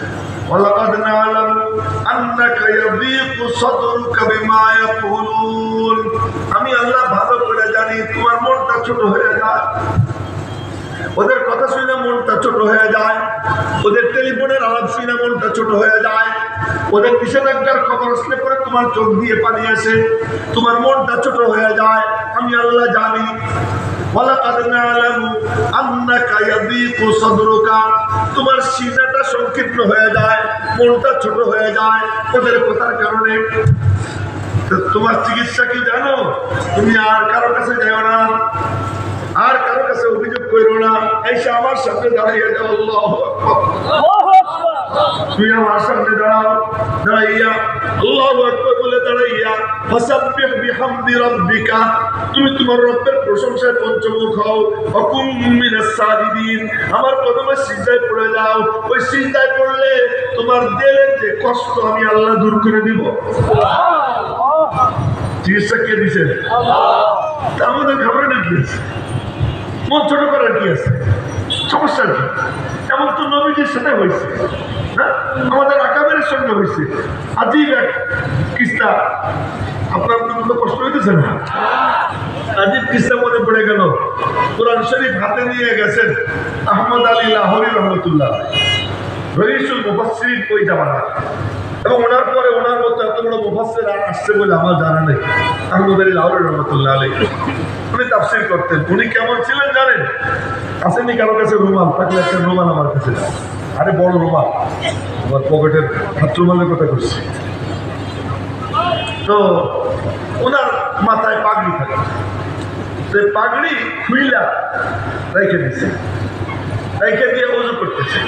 [SPEAKER 2] ওয়ালাকাদ না'লামু আন্নাকা ইয়াযীকু সাদরুকা বিমা ইয়াকুলুন, আমি আল্লাহ ভালো করে জানি তোমার মনটা ছোট হয়ে যায়, ওদের কথা শুনে মনটা ছোট হয়ে যায়, ওদের টেলিফোনের আলাপ শুনে মনটা ছোট হয়ে যায়, ওদের নিষেধাজ্ঞার খবর আসলে পরে তোমার চোখ দিয়ে পানি আসে, তোমার মনটা ছোট হয়ে যায়, আমি আল্লাহ জানি। ওয়ালাকাদ না'লামু আন্নাকা ইয়াযীকু সাদরুকা, তোমার সিনাটা সংকীর্ণ হয়ে যায়, মনটা ছোট হয়ে যায় ওদের কথার কারণে। তোমার চিকিৎসা কি জানো? তুমি আর কারো কাছে যাও না, আর কারো কাছে অভিযোগ করো না, এসে আমার সামনে দাঁড়িয়ে যাও। আল্লাহু আকবার। তুই আমার সামনে দাঁড়াও, দাঁড়াইয়া আল্লাহু আকবার বলে দাঁড়াইয়া ফাসাব্বিহ বিহামদি রাব্বিকা, তুমি তোমার রবের প্রশংসায় পঞ্চমুখ হও, ওয়াকুম মিনাস সাজিদিন, আমার কদমে সিজদায় পড়ে যাও। ওই সিজদায় পড়লে তোমার দিলের যে কষ্ট আমি আল্লাহ দূর করে দিব। চিকিৎসা কে দিছে? তা আমাদের ঘাবড়ানো কি আছে? মন ছোট করার কি আছে? সমস্যা কি? এমন তো নবীজির সাথে হয়েছে, আমাদের আকাবেরের সঙ্গে হয়েছে। আজীব এক কিস্তা, আপনার কোনো কষ্ট হইতেছে না? আজীব কিস্তা মনে পড়ে গেল। কোরআন শরীফ হাতে নিয়ে গেছেন আহমদ আলী লাহোরী রহমতুল্লাহ, রইসুল মুফাসসিরিন ওই জামানা, এবং ওনার পরে ওনার মতো এত বড় মুফাসসির আর আসছে বলে আমার জানা নেই। আহমদ আলী লাহোরী রহমতুল্লাহ আলাইহি উনি তাফসীর করতেন। উনি কেমন ছিলেন জানেন? আসেনি কারো কাছে রুমাল থাকলে একটা রুমাল আমার কাছে দাও। আরে বড় রুমাল, আমার পকেটের হাত রুমালের কথা করছি। তো ওনার মাথায় পাগড়ি থাকে, সেই পাগড়ি খুইলা রেখে দিচ্ছে, রেখে দিয়ে ওযু করতেছে।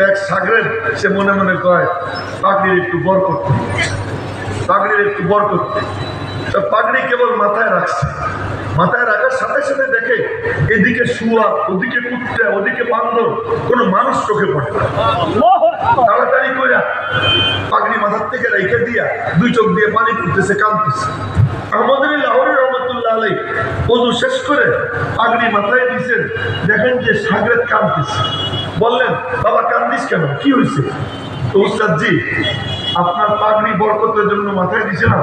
[SPEAKER 2] এক সাগরের সে মনে মনে কয় পাগড়ির একটু বর করতে, পাগড়ির একটু বর করতে। তো পাগড়ি কেবল মাথায় রাখছে, মাথায় রাখার সাথে সাথে দেখে এদিকে শুয়ার, ওদিকে কুত্তা, ওদিকে বান্দর, কোনো মানুষ চোখে পড়ে না। তাড়াতাড়ি করে পাগড়ি মাথার থেকে রেখে দিয়া দুই চোখ দিয়ে পানি পড়তেছে, কাঁদতেছে। আমাদের লাহোরী রহমতুল্লাহ আলাইহি ওযু শেষ করে পাগড়ি মাথায় দিয়েছেন, দেখেন যে সাগরের কাঁদতেছে। বললেন, বাবা কান্দিস কেন, কি হয়েছে? তো উস্তাদ জি, আপনার পাগড়ি বরকতের জন্য মাথায় দিয়েছিলাম,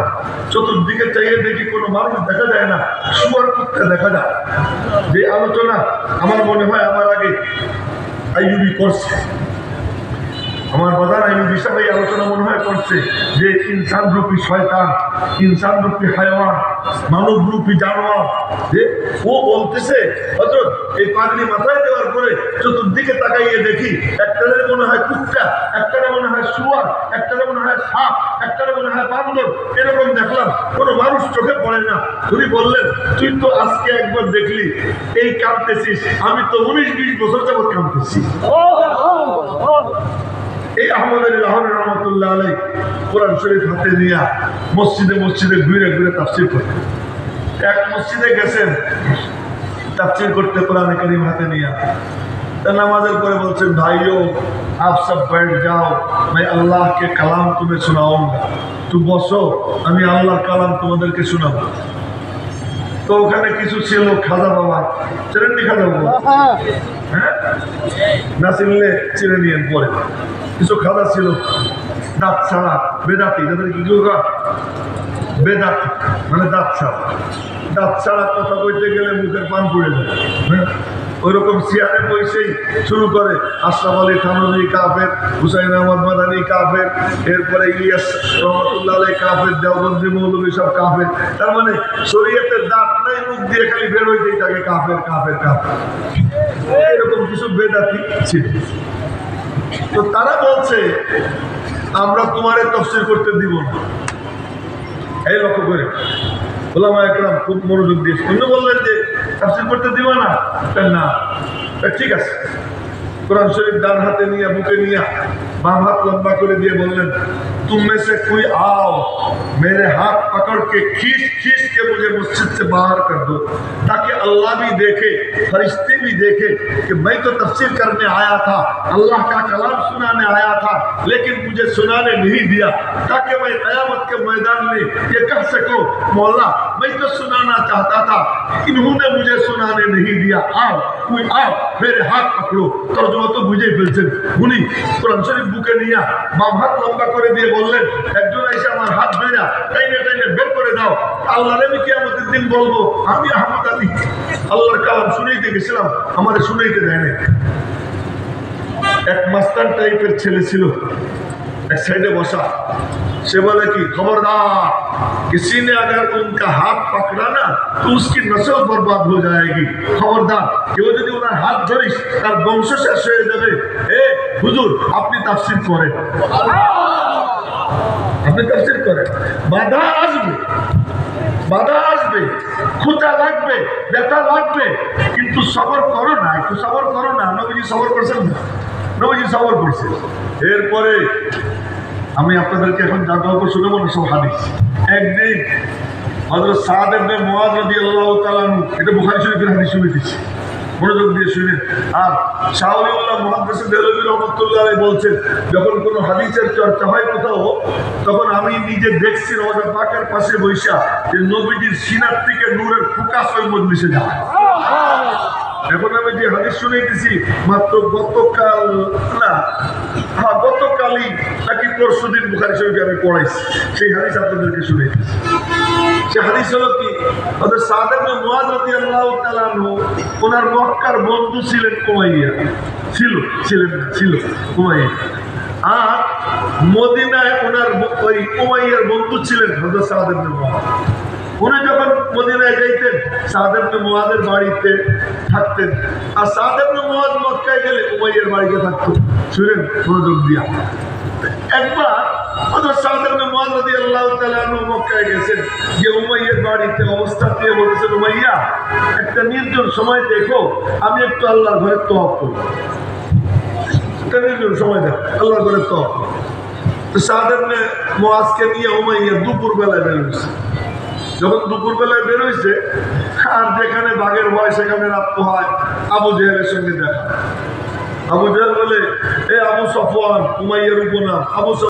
[SPEAKER 2] চতুর্দিকে চাইয়ে দেখি কোনো মানুষ দেখা যায় না, শুয়ার কুত্তা দেখা যায়। যে আলোচনা আমার মনে হয় আমার আগে আইয়ুবী করছে, আমার বাজার আইয়ুবী সাহেব এই আলোচনা মনে হয় করছে যে ইনসান রূপী শয়তান, ইনসান রূপী হায়াওয়ান, মানব রূপী জানোয়ার, যে ও বলতেছে হযরত এই পাগড়ি মাথায় দেওয়ার পরে চতুর্দিকে তাকাইয়ে দেখি একটারে মনে হয় কুত্তা, একটারে মনে হয় শুয়ার, একটারে মনে হয় সাপ, একটারে মনে হয় বান্দর, এরকম দেখলাম, কোনো মানুষ চোখে পড়ে না। উনি বললেন, তুই তো আজকে একবার দেখলি এই কাঁদতেছিস, আমি তো 19-20 বছর যাবৎ কাঁদতেছি। এই আহমদ আলী লাহোরী রহমতুল্লাহ আলাইহি কোরআন শরীফ হাতে নিয়ে মসজিদে মসজিদে ঘুরে ঘুরে তাফসীর করতেন। এক মসজিদে গেছেন তাফসীর করতে কোরআন কারীম হাতে নিয়ে, তা নামাজের পরে বলছেন, ভাইও आप सब बैठ जाओ, मैं अल्लाह के कलाम तुम्हें सुनाऊंगा, तुम बसो, আমি আল্লাহর কালাম তোমাদেরকে শোনাবো। তো ওখানে কিছু ছিল খাজা বাবা, চিনেননি খাজা বাবা? হ্যাঁ, না চিনলে চিনে নিয়েন পরে। কিছু খাজা ছিল দাঁত ছাড়া, বেদাতি, যাদের কি বেদাতি মানে দাঁত ছাড়া, দাঁত ছাড়া কথা বলতে গেলে মুখের পান পড়ে যায়। হ্যাঁ, ওইরকম চেয়ারে বসেই শুরু করে আশরাফ আলী থানভী কাফের, হুসাইন আহমদ মাদানী কাফের, এরপরে ইলিয়াস রহমতুল্লাহ আলাইহি কাফের, দেওবন্দি মৌলভী সব কাফের। তার মানে শরীয়তের দাঁত নাই, মুখ দিয়ে খালি বের হইতেই থাকে কাফের কাফের কাফের। এরকম কিছু বেদাতি ছিল। তো তারা বলছে, আমরা তোমারে তাফসীর করতে দিব না। এই লক্ষ্য করে ওলামা একরাম খুব মনোযোগ দিয়ে শুনে বললেন যে তাফসীর করতে দিব না। না, ঠিক আছে। कुरान शरीफ डान हाथे निया बुके निया बाम हाथ लंबा कर दिए बोलें तुम में से कोई आओ मेरे हाथ पकड़ के खींच खींच के मुझे मस्जिद से बाहर कर दो ताकि अल्लाह भी देखे फरिश्ते भी देखे कि मैं तो तफसीर करने आया था, अल्लाह का कलाम सुनाने आया था, लेकिन मुझे सुनाने नहीं दिया ताकि मैं क़यामत के मैदान में ये कह सकूं मौला मैं तो सुनाना चाहता था, इन्होंने मुझे सुनाने नहीं दिया। आओ कोई आओ मेरे हाथ पकड़ो। तर्जुमा तो बुझे ফেলছেন উনি কোরআন শরীফ বুকে নিয়ে বাম হাত লম্বা করে দিয়ে বললেন একজন এসে আমার হাত ধরে টাইনে টাইনে বের করে দাও, আল্লাহর আমি কিয়ামতের দিন বলবো আমি আহমদ আলী আল্লাহর কালাম শুনাইতে গেছিলাম আমাদের শুনাইতে দেয় না। এক মাস্তান টাইপের ছেলে ছিল एक साइडे बसा से बोले कि खबरदार किसी ने अगर उनका हाथ पकड़ा ना तो उसकी नस्ल बर्बाद हो जाएगी, खबरदार केউ যদি ওনার হাত ধরিস তার বংশ শেষ হয়ে যাবে। এ হুজুর আপনি তাফসীর করেন, আপনি তাফসীর করেন, বাধা আসবে, বাধা আসবে, খুঁটা লাগবে, ব্যথা লাগবে, কিন্তু সবর করো না, একটু সবর করো না। নবীজি সবর করছেন না, নবীজি সবর করছে। এরপরে আমি আপনাদেরকে এখন যা গল্প শুনবো না সব হাদিস। একদিন হযরত সাদ ইবনে মুআয রাদিয়াল্লাহু তাআলা আনহু, এটা বুখারী শরীফের হাদিস শুনেছি, মনোযোগ দিয়ে শুনে। আর শাহ ওলিউল্লাহ মুহাদ্দিস দেহলভী রাহমাতুল্লাহ আলাইহি বলছেন, যখন কোনো হাদিসের চর্চা হয় কোথাও, তখন আমি নিজে দেখছি রওজা পাকের পাশে বৈশা যে নবীজির সিনার থেকে নূরের ফোকাস ওই মজলিসে যায়। এখন আমি যে হাদিস শুনেছি মাত্র গতকাল না, হ্যাঁ গতকালই নাকি পরশুদিন বুখারী শরীফে আমি পড়াইছি, সেই হাদিস আপনাদেরকে শুনেছি। সে হাদিস হলো কি, হযরত সাদ ইবনে মুআয রাদিয়াল্লাহু তাআলা আনহু, ওনার মক্কার বন্ধু ছিলেন উমাইয়া, ছিল উমাইয়া। আর মদিনায় ওনার ওই উমাইয়ার বন্ধু ছিলেন হযরত সাদ ইবনে মুআয। উনি যখন মদিনায় যাইতেন সাদ ইবনে মুআযের বাড়িতে থাকতেন, আর সাদ ইবনে মুআয মক্কায় গেলে উমাইয়ার বাড়িতে থাকতো। শুনেন মনোযোগ দিয়া। একবার হযরত সাদ ইবনে মুআয রাদিয়াল্লাহু তাআলা আনহু মক্কায় গেছেন, যে উমাইয়ার বাড়িতে অবস্থান দিয়ে বলেছেন, উমাইয়া একটা নির্জন সময় দেখো, আমি একটু আল্লাহর ঘরে তওয়াফ করব। একটা নির্জন সময় দেখো, আল্লাহর ঘরে তওয়াফ। তো সাদ ইবনে মুআযকে নিয়ে উমাইয়া দুপুর বেলায় বের হয়েছে। যখন দুপুর বেলায় বের হয়েছে, আর যেখানে বাঘের ভয় সেখানে রাত পোহায়, আবু জেহেলের সঙ্গে দেখা। আবু জেহেল বলে, এ আবু সফওয়ান, উমাইয়ার উপনাম আবু